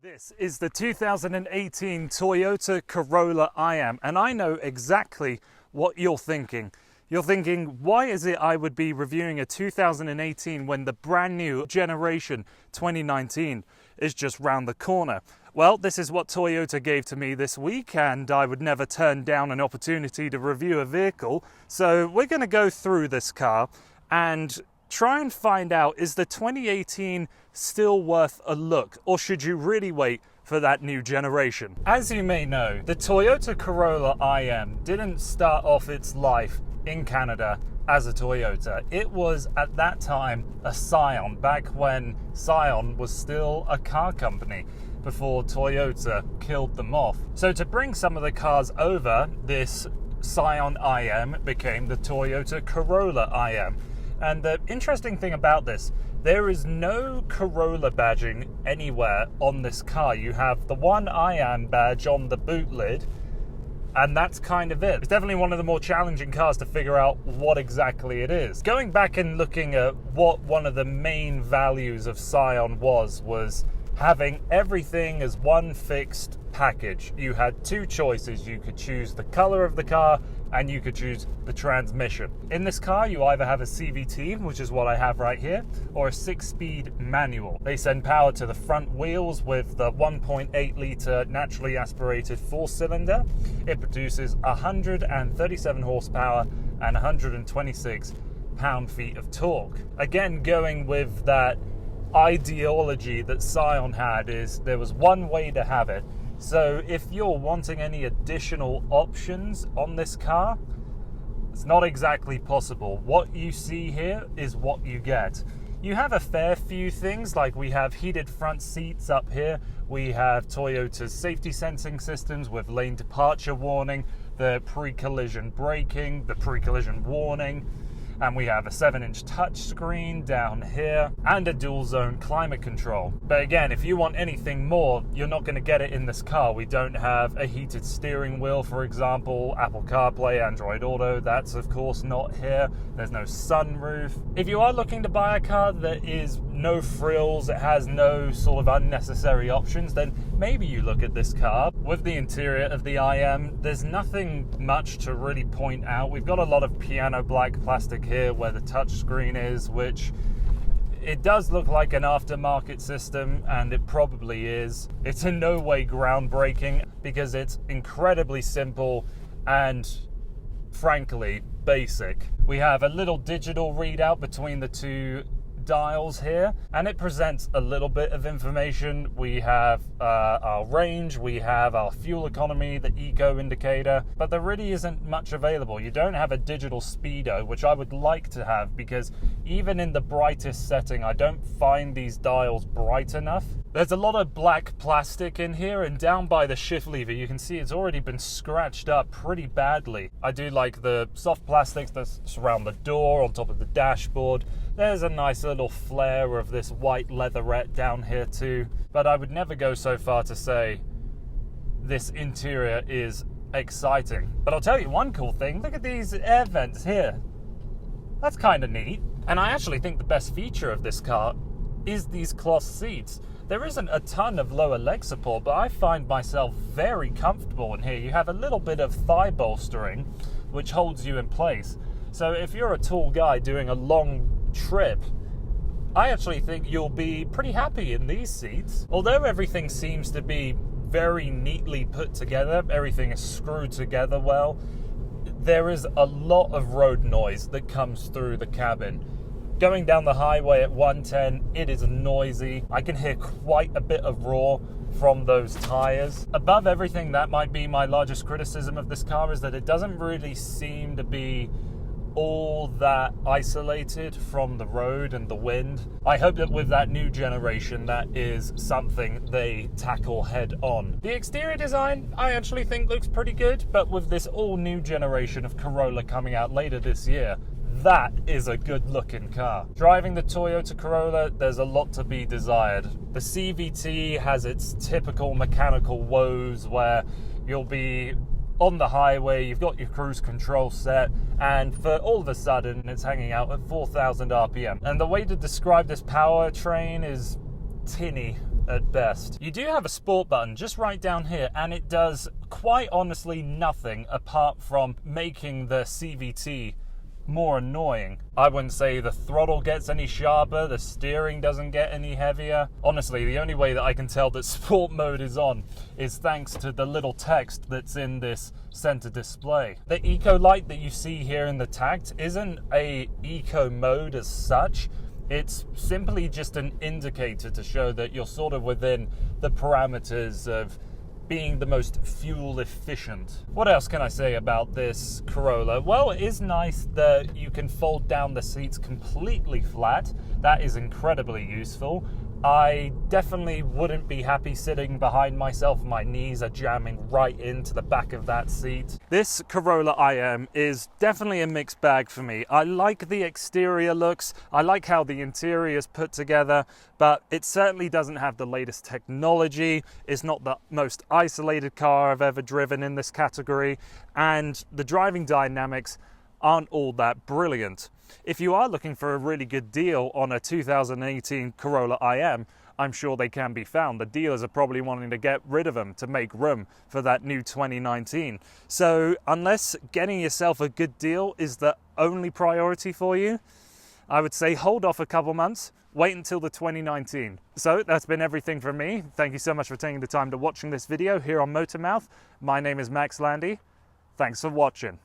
This is the 2018 Toyota Corolla Im, and I know exactly what you're thinking. You're thinking, why is it I would be reviewing a 2018 when the brand new generation 2019 is just round the corner? Well, this is what Toyota gave to me this week, and I would never turn down an opportunity to review a vehicle. So we're going to go through this car and try and find out, is the 2018 still worth a look, or should you really wait for that new generation? As you may know, the Toyota Corolla Im didn't start off its life in Canada as a Toyota. It was at that time a Scion, back when Scion was still a car company before Toyota killed them off. So to bring some of the cars over, this Scion Im became the Toyota Corolla Im. And the interesting thing about this, there is no Corolla badging anywhere on this car. You have the one Im badge on the boot lid, and that's kind of it. It's definitely one of the more challenging cars to figure out what exactly it is. Going back and looking at what one of the main values of Scion was having everything as one fixed package. You had two choices. You could choose the color of the car and you could choose the transmission. In this car, you either have a CVT, which is what I have right here, or a 6-speed manual. They send power to the front wheels with the 1.8 litre naturally aspirated 4-cylinder. It produces 137 horsepower and 126 pound-feet of torque. Again, going with that ideology that Scion had, is there was one way to have it. So if you're wanting any additional options on this car, it's not exactly possible. What you see here is what you get. You have a fair few things, like we have heated front seats up here. We have Toyota's safety sensing systems with lane departure warning, the pre-collision braking, the pre-collision warning. And we have a 7-inch touchscreen down here and a dual zone climate control. But again, if you want anything more, you're not going to get it in this car. We don't have a heated steering wheel, for example, Apple CarPlay, Android Auto. That's of course not here. There's no sunroof. If you are looking to buy a car that is no frills, it has no sort of unnecessary options, then maybe you look at this car. With the interior of the Im, there's nothing much to really point out. We've got a lot of piano black plastic here where the touchscreen is, which it does look like an aftermarket system, and it probably is. It's in no way groundbreaking because it's incredibly simple and frankly basic. We have a little digital readout between the two dials here, and it presents a little bit of information. We have our range, we have our fuel economy, the eco indicator, but there really isn't much available. You don't have a digital speedo, which I would like to have, because even in the brightest setting, I don't find these dials bright enough. There's a lot of black plastic in here, and down by the shift lever, you can see it's already been scratched up pretty badly. I do like the soft plastics that surround the door, on top of the dashboard. There's a nice little flare of this white leatherette down here too, but I would never go so far to say this interior is exciting. But I'll tell you one cool thing, look at these air vents here. That's kind of neat. And I actually think the best feature of this car is these cloth seats. There isn't a ton of lower leg support, but I find myself very comfortable in here. You have a little bit of thigh bolstering, which holds you in place. So if you're a tall guy doing a long trip, I actually think you'll be pretty happy in these seats. Although everything seems to be very neatly put together, everything is screwed together well, there is a lot of road noise that comes through the cabin. Going down the highway at 110, it is noisy. I can hear quite a bit of roar from those tires. Above everything, that might be my largest criticism of this car, is that it doesn't really seem to be all that isolated from the road and the wind. I hope that with that new generation, that is something they tackle head on. The exterior design, I actually think looks pretty good, but with this all new generation of Corolla coming out later this year, that is a good looking car. Driving the Toyota Corolla, there's a lot to be desired. The CVT has its typical mechanical woes where you'll be on the highway, you've got your cruise control set, and for all of a sudden it's hanging out at 4,000 RPM. And the way to describe this powertrain is tinny. at best. You do have a sport button just right down here, and it does quite honestly nothing apart from making the CVT more annoying. I wouldn't say the throttle gets any sharper, the steering doesn't get any heavier. Honestly, the only way that I can tell that sport mode is on is thanks to the little text that's in this center display. The eco light that you see here in the tag isn't a eco mode as such. It's simply just an indicator to show that you're sort of within the parameters of being the most fuel efficient. What else can I say about this Corolla? Well, it is nice that you can fold down the seats completely flat. That is incredibly useful. I definitely wouldn't be happy sitting behind myself. My knees are jamming right into the back of that seat. This Corolla Im is definitely a mixed bag for me. I like the exterior looks, I like how the interior is put together, but it certainly doesn't have the latest technology. It's not the most isolated car I've ever driven in this category, and the driving dynamics aren't all that brilliant. If you are looking for a really good deal on a 2018 Corolla Im, I'm sure they can be found. The dealers are probably wanting to get rid of them to make room for that new 2019. So unless getting yourself a good deal is the only priority for you, I would say hold off a couple months, wait until the 2019. So that's been everything from me. Thank you so much for taking the time to watching this video here on Motormouth. My name is Landi. Thanks for watching.